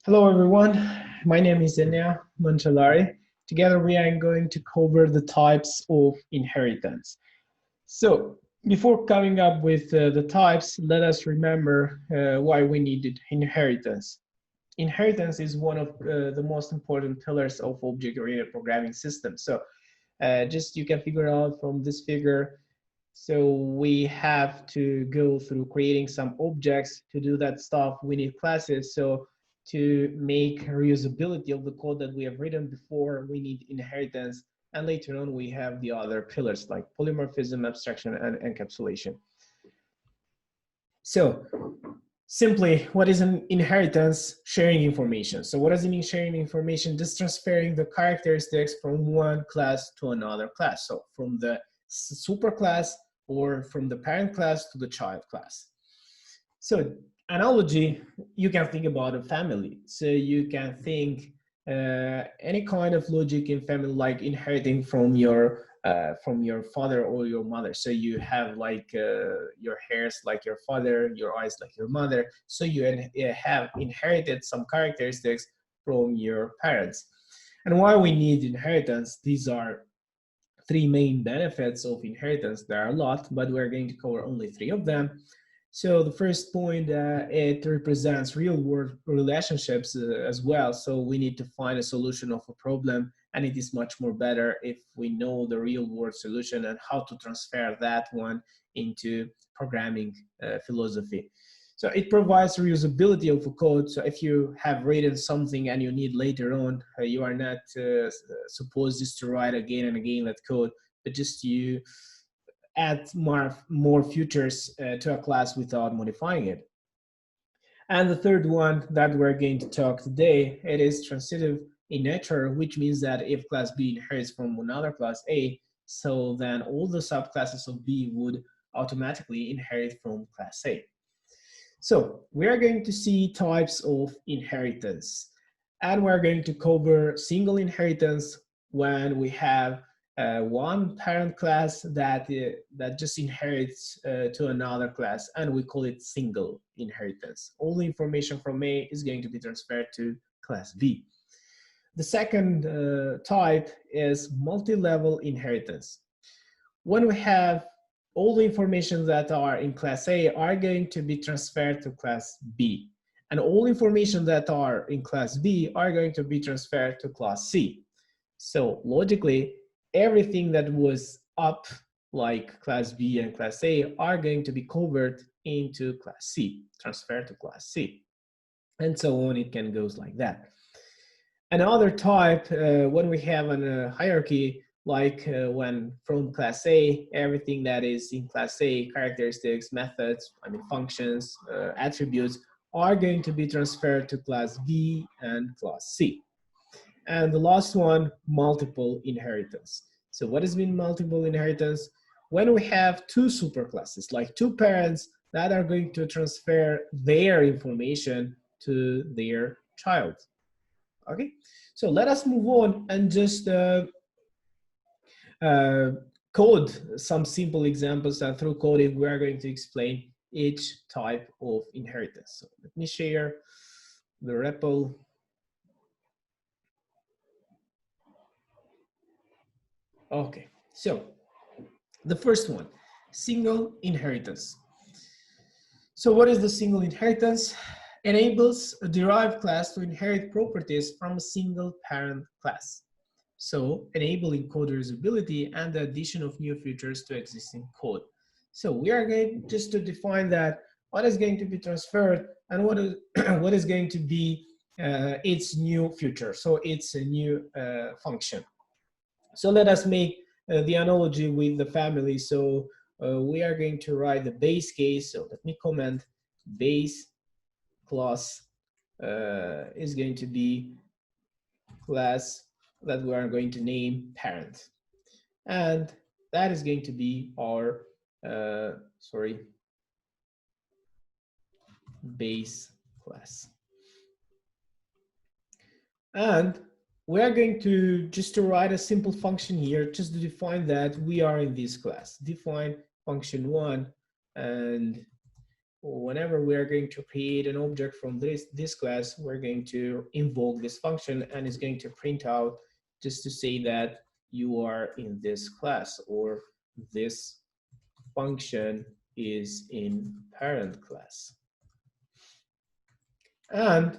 Hello everyone, my name is Enea Mançellari. Together we are going to cover the types of inheritance. So before coming up with the types, let us remember why we needed inheritance. Inheritance is one of the most important pillars of object-oriented programming systems. So just you can figure out from this figure. So we have to go through creating some objects. To do that stuff, we need classes. So to make reusability of the code that we have written before, we need inheritance. And later on, we have the other pillars like polymorphism, abstraction, and encapsulation. So simply, what is an inheritance? Sharing information. So what does it mean sharing information? Just transferring the characteristics from one class to another class. So from the superclass or from the parent class to the child class. So analogy, you can think about a family. So you can think any kind of logic in family, like inheriting from your father or your mother. So you have like your hairs like your father, your eyes like your mother. So you have inherited some characteristics from your parents. And why we need inheritance? These are three main benefits of inheritance. There are a lot, but we're going to cover only three of them. So the first point, it represents real world relationships as well. So we need to find a solution of a problem, and it is much more better if we know the real world solution and how to transfer that one into programming philosophy. So it provides reusability of a code. So if you have written something and you need later on, you are not supposed just to write again and again that code, but just you add more features to a class without modifying it. And the third one that we're going to talk today, it is transitive in nature, which means that if class B inherits from another class A, so then all the subclasses of B would automatically inherit from class A. So we are going to see types of inheritance, and we're going to cover single inheritance when we have one parent class that just inherits to another class, and we call it single inheritance. All the information from A is going to be transferred to class B. The second type is multi-level inheritance. When we have all the information that are in class A are going to be transferred to class B, and all information that are in class B are going to be transferred to class C. So logically, everything that was up like class B and class A are going to be covered into class C, transferred to class C, and so on. It can goes like that. Another type, when we have a hierarchy, like when from class A, everything that is in class A, characteristics, methods, functions, attributes, are going to be transferred to class B and class C. And the last one, multiple inheritance. So what has been multiple inheritance? When we have two superclasses, like two parents that are going to transfer their information to their child. Okay, so let us move on and just code some simple examples, and through coding we are going to explain each type of inheritance. So let me share the REPL. Okay, so the first one, single inheritance. So what is the single inheritance? Enables a derived class to inherit properties from a single parent class. So enabling code reusability and the addition of new features to existing code. So we are going just to define that what is going to be transferred and what is, what is going to be its new feature. So it's a new function. So let us make the analogy with the family. So we are going to write the base case. So let me comment base class is going to be class that we are going to name parent. And that is going to be our, base class. And we are going to just to write a simple function here, just to define that we are in this class. Define function one, and whenever we are going to create an object from this class, we're going to invoke this function, and it's going to print out just to say that you are in this class, or this function is in parent class. And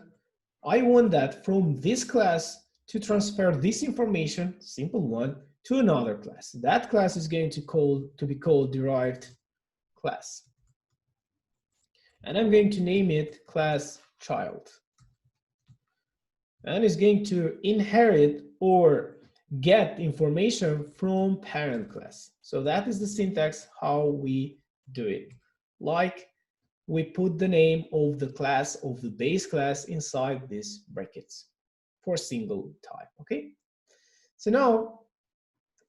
I want that from this class to transfer this information, simple one, to another class. That class is going to be called derived class. And I'm going to name it class child. And it's going to inherit or get information from parent class. So that is the syntax how we do it. Like, we put the name of the class, of the base class, inside these brackets for single type, okay? So now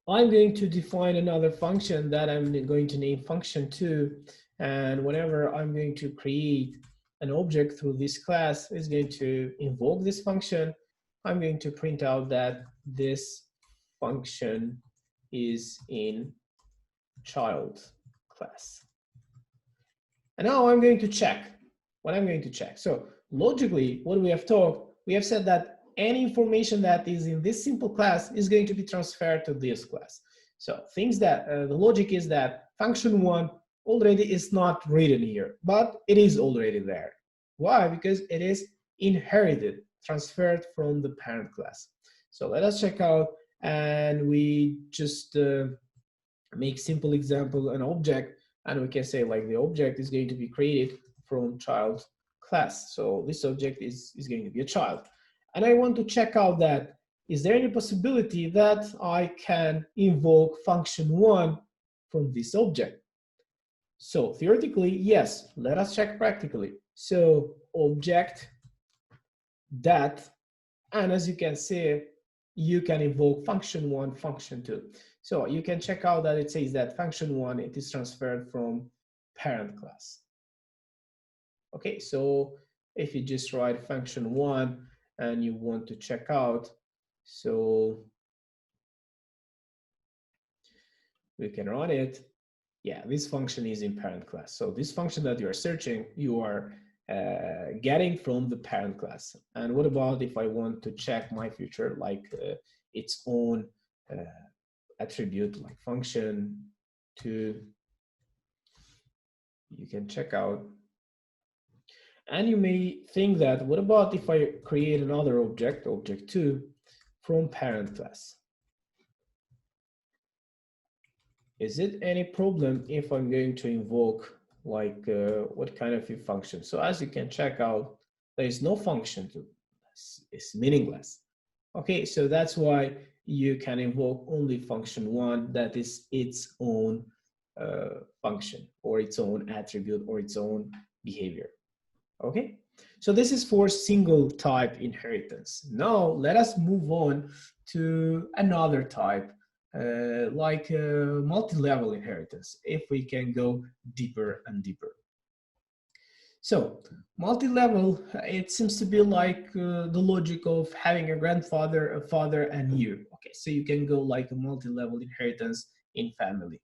I'm going to define another function that I'm going to name function2, and whenever I'm going to create an object through this class, it's going to invoke this function. I'm going to print out that this function is in child class. And now I'm going to check what I'm going to check. So logically, what we have talked, we have said that any information that is in this simple class is going to be transferred to this class. So things that the logic is that function1 already is not written here, but it is already there. Why? Because it is inherited, transferred from the parent class. So let us check out, and we just make simple example an object, and we can say like the object is going to be created from child class. So this object is going to be a child. And I want to check out that, is there any possibility that I can invoke function1 from this object? So theoretically, yes. Let us check practically. So object that, and as you can see, you can invoke function1, function2. So you can check out that it says that function1, it is transferred from parent class. Okay, so if you just write function1 and you want to check out, so we can run it. Yeah, this function is in parent class. So this function that you are searching, you are getting from the parent class. And what about if I want to check my future, like its own attribute, like function2, you can check out. And you may think that, what about if I create another object, object2, from parent class? Is it any problem if I'm going to invoke like what kind of a function? So as you can check out, there is no function to, it's meaningless. Okay, so that's why you can invoke only function1 that is its own function, or its own attribute, or its own behavior. Okay, so this is for single type inheritance. Now let us move on to another type, like multi-level inheritance, if we can go deeper and deeper. So multi-level, it seems to be like the logic of having a grandfather, a father, and you. Okay, so you can go like a multi-level inheritance in family.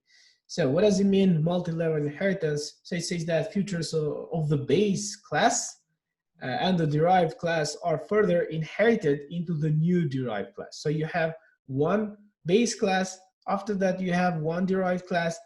So what does it mean, multi-level inheritance? So it says that features of the base class and the derived class are further inherited into the new derived class. So you have one base class, after that you have one derived class,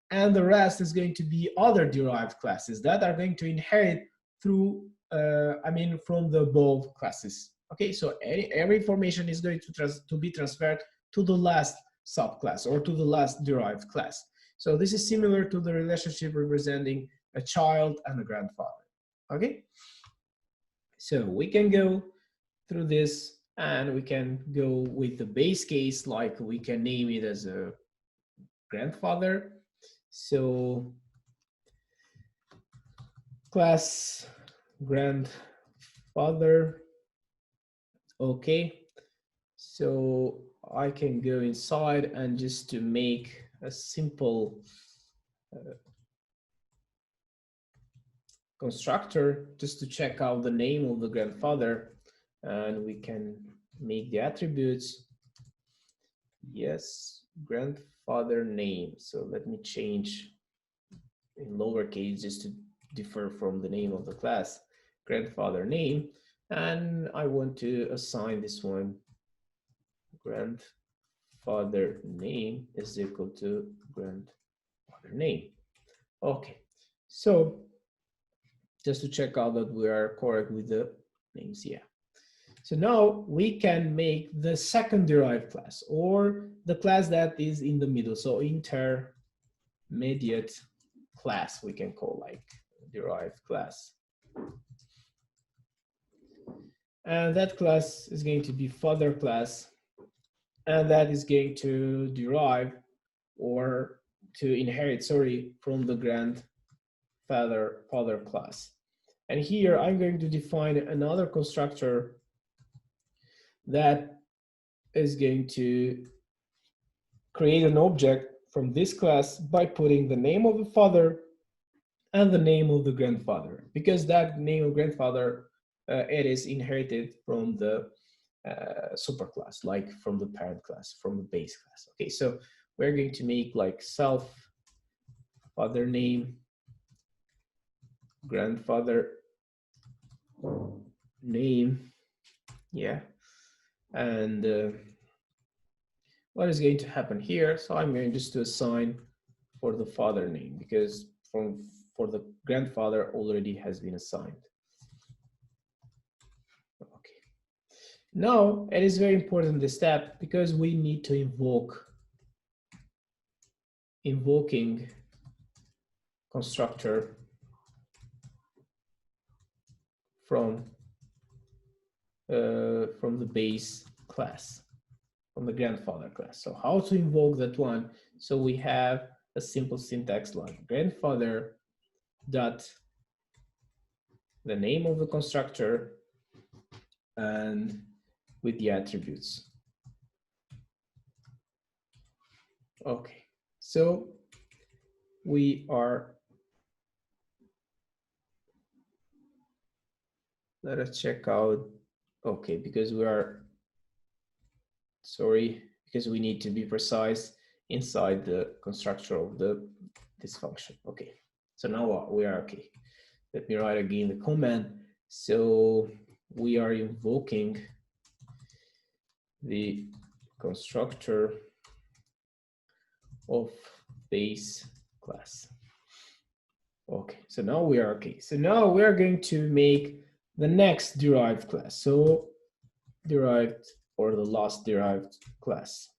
and the rest is going to be other derived classes that are going to inherit through, from the above classes. Okay, so every information is going to be transferred to the last subclass or to the last derived class. So this is similar to the relationship representing a child and a grandfather. Okay, so we can go through this, and we can go with the base case, like we can name it as a grandfather. So class grandfather. Okay, so I can go inside and just to make a simple constructor just to check out the name of the grandfather, and we can make the attributes. Yes, grandfather name. So let me change in lowercase just to differ from the name of the class, grandfather name, and I want to assign this one grandfather name is equal to grandfather name. Okay, so just to check out that we are correct with the names, yeah. So now we can make the second derived class, or the class that is in the middle. So intermediate class, we can call like derived class. And that class is going to be father class, and that is going to derive or to inherit, sorry, from the father class. And here I'm going to define another constructor that is going to create an object from this class by putting the name of the father and the name of the grandfather, because that name of grandfather it is inherited from the superclass, like from the parent class, from the base class. Okay, so we're going to make like self father name, grandfather name, yeah. And what is going to happen here? So I'm going just to assign for the father name, because for the grandfather already has been assigned. Okay. Now it is very important, this step, because we need to invoking constructor from the base class, from the grandfather class. So how to invoke that one? So we have a simple syntax like grandfather dot the name of the constructor and with the attributes. Okay, so we are, let us check out, okay, because we are, sorry, because we need to be precise inside the constructor of this function. Okay, so now we are okay. Let me write again the command. So we are invoking the constructor of base class. Okay, so now we are okay. So now we are going to make the next derived class. So derived, or the last derived class.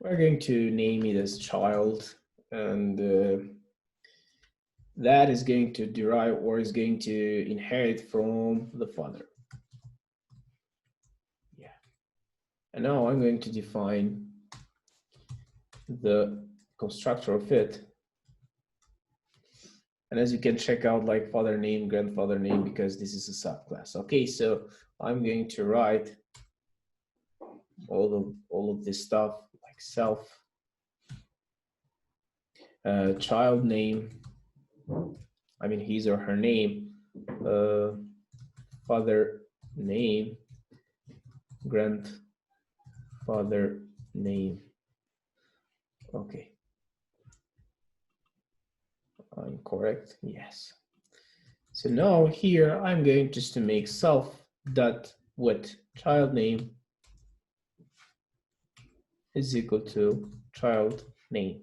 We're going to name it as child, and that is going to derive or is going to inherit from the father. Yeah. And now I'm going to define the constructor of it. And as you can check out, like father name, grandfather name, because this is a subclass. Okay, so I'm going to write all of this stuff like self, child name, I mean his or her name, father name, grandfather name. Okay, I'm correct, yes. So now here I'm going just to make self dot with child name is equal to child name.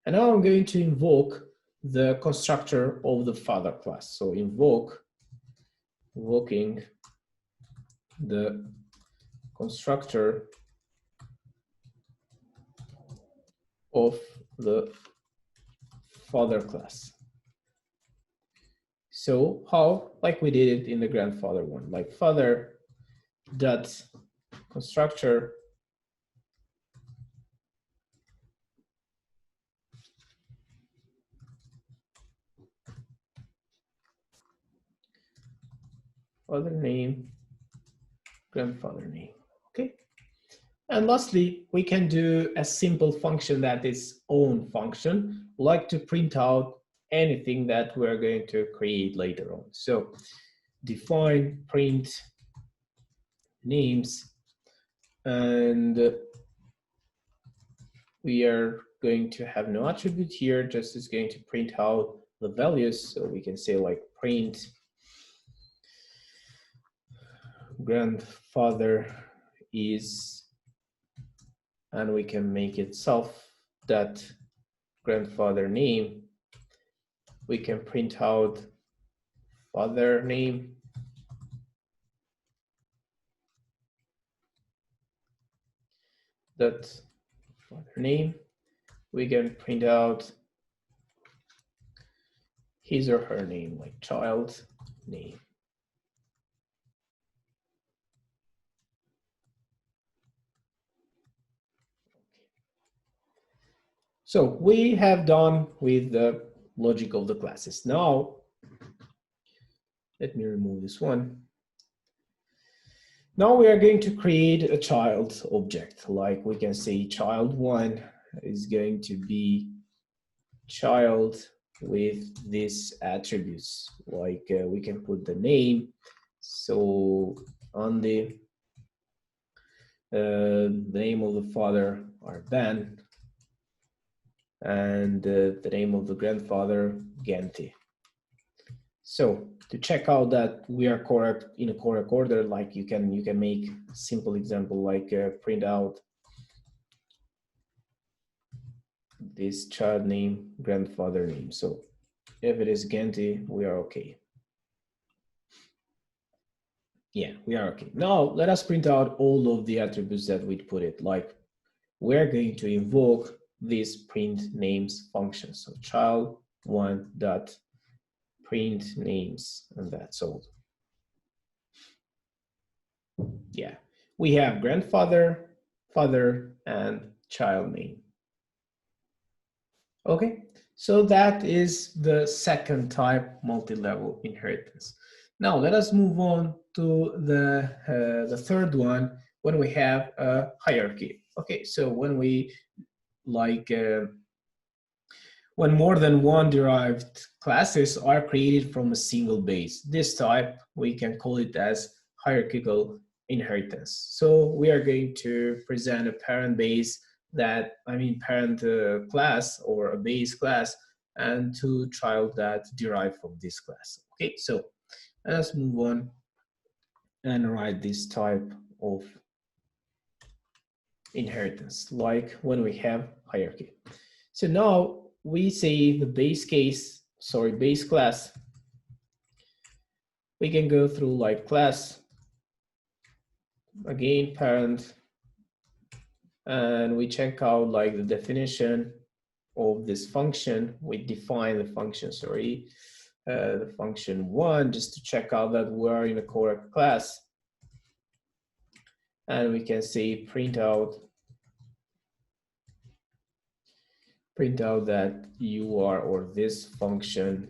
And now I'm going to invoke the constructor of the father class. So invoking the constructor of the father class. So how, like we did it in the grandfather one, like father dot constructor father name, grandfather name. Okay. And lastly, we can do a simple function that is own function, like to print out anything that we're going to create later on. So define print names, and we are going to have no attribute here, just is going to print out the values. So we can say like print grandfather is, and we can make it self that grandfather name. We can print out father name, that father name. We can print out his or her name, like child name. So we have done with the logic of the classes. Now, let me remove this one. Now we are going to create a child object. Like we can say child1 is going to be child with these attributes. Like we can put the name. So on the name of the father are Ben, and the name of the grandfather Genti. So to check out that we are correct in a correct order, like you can make a simple example like print out this child name, grandfather name. So if it is Genti, we are okay. Yeah, we are okay. Now let us print out all of the attributes that we put it. Like we're going to invoke this print names function. So child1 dot print names, and that's all. Yeah, we have grandfather, father, and child name. Okay, so that is the second type multi-level inheritance. Now let us move on to the third one, when we have a hierarchy. Okay, so when we like when more than one derived classes are created from a single base. This type, we can call it as hierarchical inheritance. So we are going to present a parent base that, parent class or a base class, and two child that derive from this class. Okay, so let's move on and write this type of inheritance, like when we have hierarchy. So now we say the base class. We can go through like class, again parent, and we check out like the definition of this function. We define the function, the function one, just to check out that we're in a correct class. And we can say print out that you are, or this function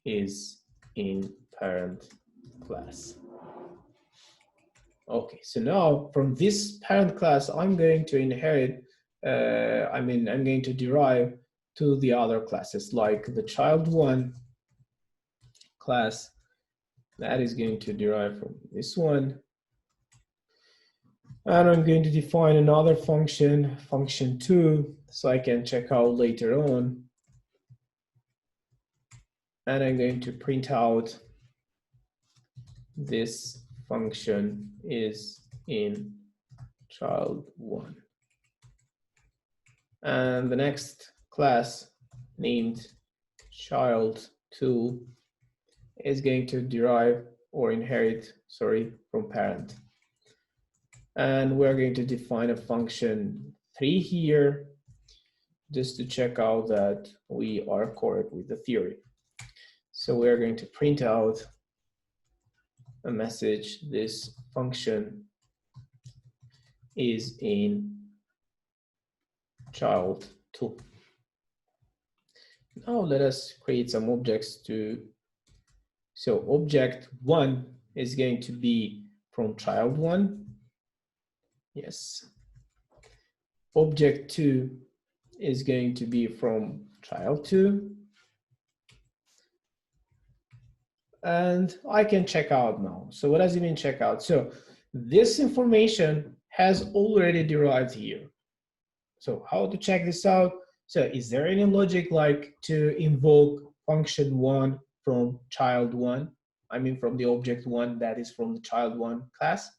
is in parent class. Okay, so now from this parent class, I'm going to inherit, I'm going to derive to the other classes, like the child1 class, that is going to derive from this one. And I'm going to define another function, function2, so I can check out later on. And I'm going to print out this function is in child1. And the next class named child2 is going to derive or inherit, from parent. And we're going to define a function 3 here, just to check out that we are correct with the theory. So we're going to print out a message, this function is in child2. Now let us create some objects so object 1 is going to be from child1. Yes. Object 2 is going to be from child2. And I can check out now. So what does it mean check out? So this information has already derived here. So how to check this out? So is there any logic like to invoke function one from child one? I mean from the object one that is from the child one class.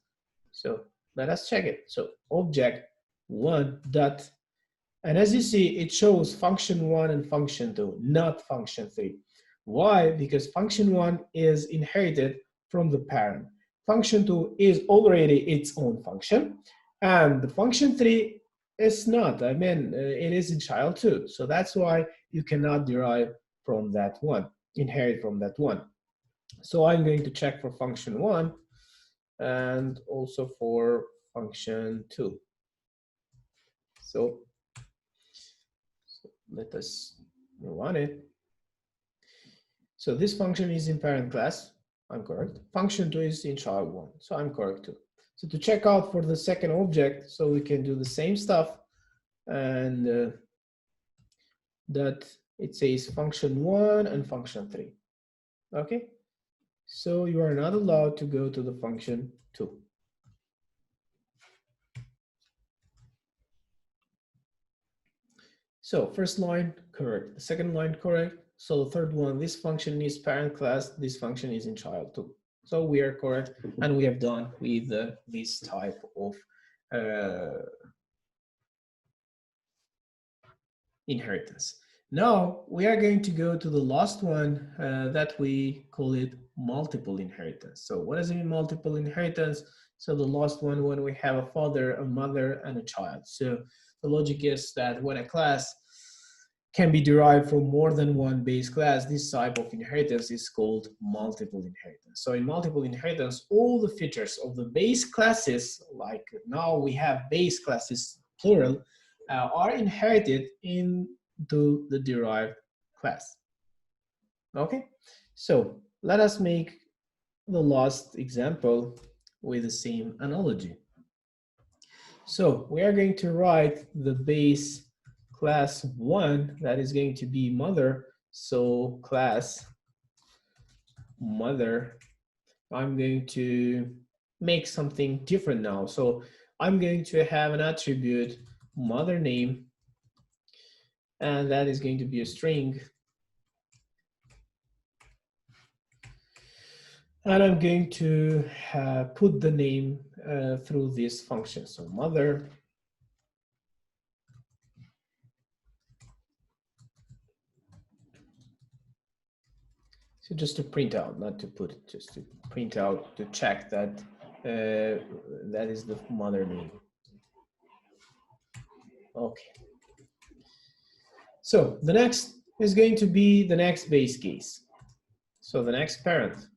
So let us check it. So object one dot, and as you see, it shows function one and function two, not function three. Why? Because function one is inherited from the parent. Function two is already its own function, and the function three is not. I mean, it is in child two. So that's why you cannot derive from that one, inherit from that one. So I'm going to check for function one and also for function two. So let us run it. So this function is in parent class, I'm correct. Function two is in child one, so I'm correct too. So to check out for the second object, so we can do the same stuff, and that it says function one and function three. Okay, so you are not allowed to go to the function two. So first line, correct. The second line, correct. So the third one, this function is parent class, this function is in child too. So we are correct, and we have done with this type of inheritance. Now we are going to go to the last one that we call it multiple inheritance. So what does it mean multiple inheritance? So the last one when we have a father, a mother, and a child. So the logic is that when a class can be derived from more than one base class, this type of inheritance is called multiple inheritance. So in multiple inheritance, all the features of the base classes, like now we have base classes plural, are inherited into the derived class. Okay, so let us make the last example with the same analogy. So we are going to write the base class one that is going to be mother. So class mother, I'm going to make something different now. So I'm going to have an attribute mother name, and that is going to be a string. And I'm going to put the name through this function. So mother. So just to print out, not to put it, just to print out to check that that is the mother name. Okay. So the next is going to be the next base case. So the next parent,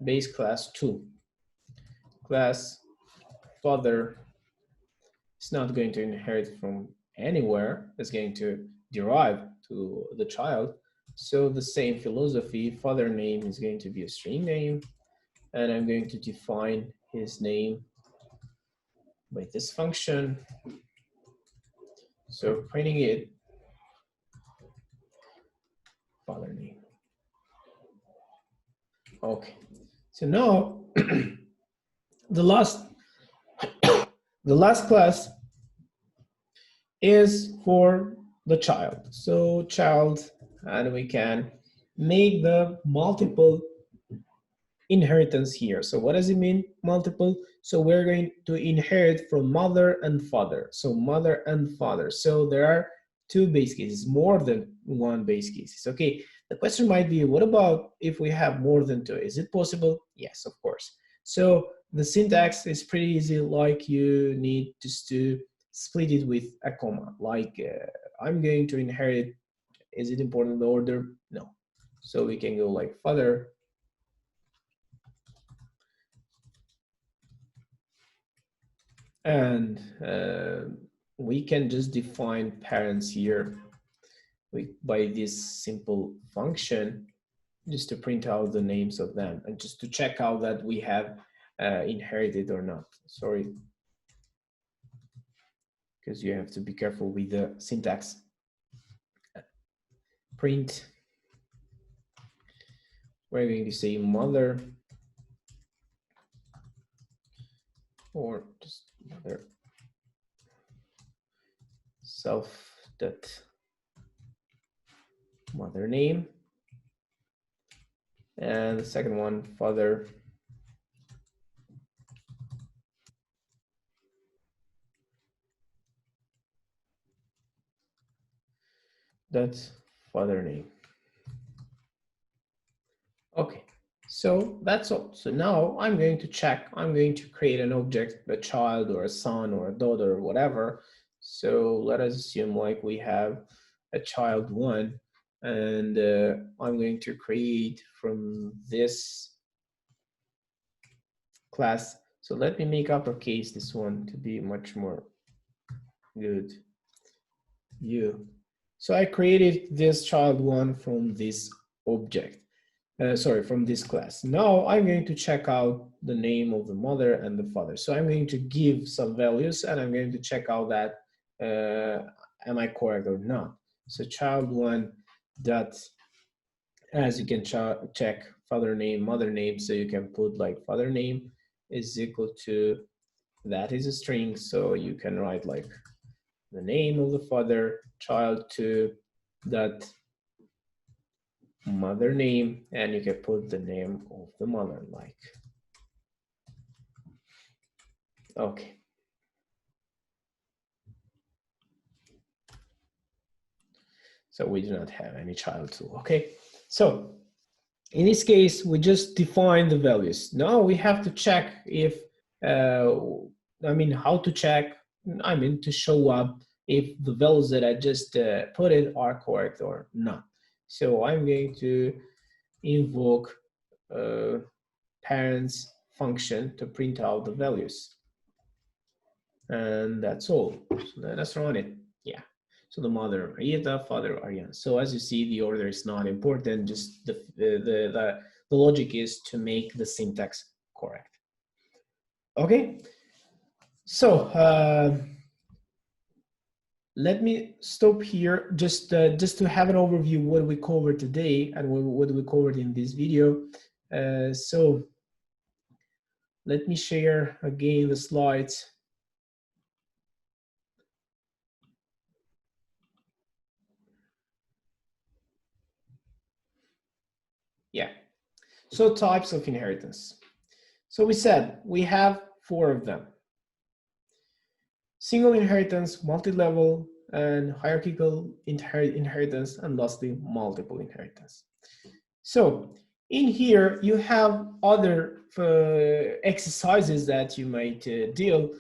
base class 2, class father is not going to inherit from anywhere, it's going to derive to the child. So the same philosophy, father name is going to be a string name, and I'm going to define his name by this function. So printing it, father name. Okay, so now the last class is for the child. So child, and we can make the multiple inheritance here. So what does it mean, multiple? So we're going to inherit from mother and father. So mother and father. So there are two base cases, more than one base cases. Okay, the question might be, what about if we have more than two? Is it possible? Yes, of course. So the syntax is pretty easy, like you need just to split it with a comma. Like I'm going to inherit, is it important the order? No. So we can go like father, and we can just define parents here by this simple function, just to print out the names of them and just to check out that we have inherited or not. Sorry, because you have to be careful with the syntax. Print, we're going to say mother, or just mother. self dot mother name, and the second one father dot father name. Okay, so that's all. So now I'm going to check, I'm going to create an object, a child or a son or a daughter or whatever. So let us assume like we have a child one, and I'm going to create from this class. So let me make uppercase this one to be much more good. You. So I created this child one from this object. Sorry, from this class. Now I'm going to check out the name of the mother and the father. So I'm going to give some values and I'm going to check out that am I correct or not. So child one dot, as you can check father name, mother name, so you can put like father name is equal to, that is a string, so you can write like the name of the father, child two dot mother name, and you can put the name of the mother, like, okay. So we do not have any child two, okay? So in this case, we just define the values. Now we have to check if, how to check, to show up if the values that I just put in are correct or not. So I'm going to invoke parents function to print out the values. And that's all. So let us run it. Yeah. So the mother Arieta, father Aryan. So as you see, the order is not important. Just the logic is to make the syntax correct. Okay. So let me stop here just to have an overview what we covered today and what we covered in this video. So let me share again the slides. Yeah. So types of inheritance. So we said we have 4 of them. Single inheritance, multi-level, and hierarchical inheritance, and lastly, multiple inheritance. So in here, you have other exercises that you might deal.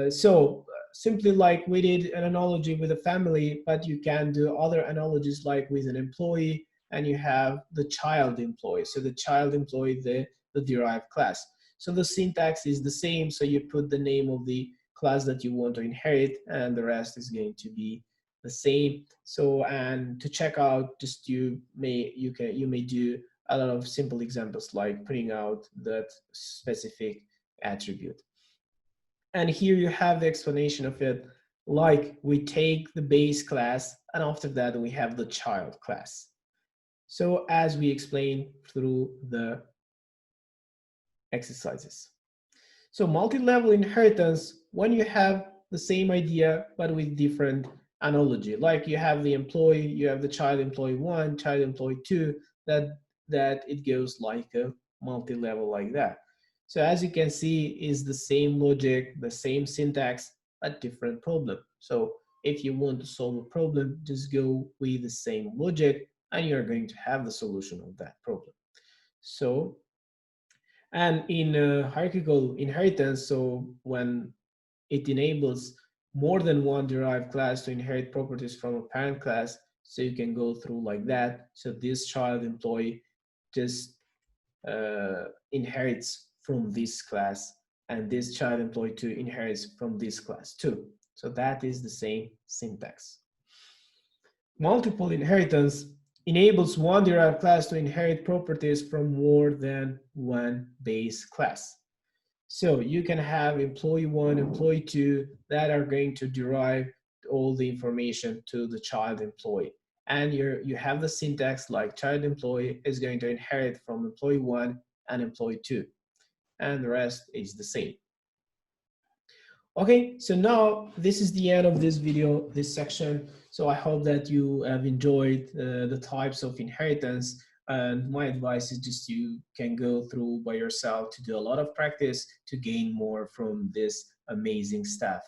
So simply like we did an analogy with a family, but you can do other analogies like with an employee, and you have the child employee. So the child employee, the derived class. So the syntax is the same. So you put the name of the class that you want to inherit, and the rest is going to be the same. So, and to check out, just you may do a lot of simple examples like putting out that specific attribute. And here you have the explanation of it, like we take the base class and after that we have the child class. So as we explained through the exercises. So multi-level inheritance, when you have the same idea but with different analogy, like you have the employee, you have the child employee 1, child employee 2, that it goes like a multi-level like that. So as you can see, is the same logic, the same syntax, but different problem. So if you want to solve a problem, just go with the same logic and you're going to have the solution of that problem. So, and in hierarchical inheritance, so when it enables more than one derived class to inherit properties from a parent class, so you can go through like that. So this child employee just inherits from this class, and this child employee 2 inherits from this class too. So that is the same syntax. Multiple inheritance enables one derived class to inherit properties from more than one base class. So you can have employee 1, employee 2 that are going to derive all the information to the child employee. And you have the syntax like child employee is going to inherit from employee 1 and employee 2. And the rest is the same. Okay, so now this is the end of this video, this section. So I hope that you have enjoyed the types of inheritance. And my advice is just you can go through by yourself to do a lot of practice to gain more from this amazing stuff.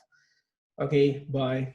Okay, bye.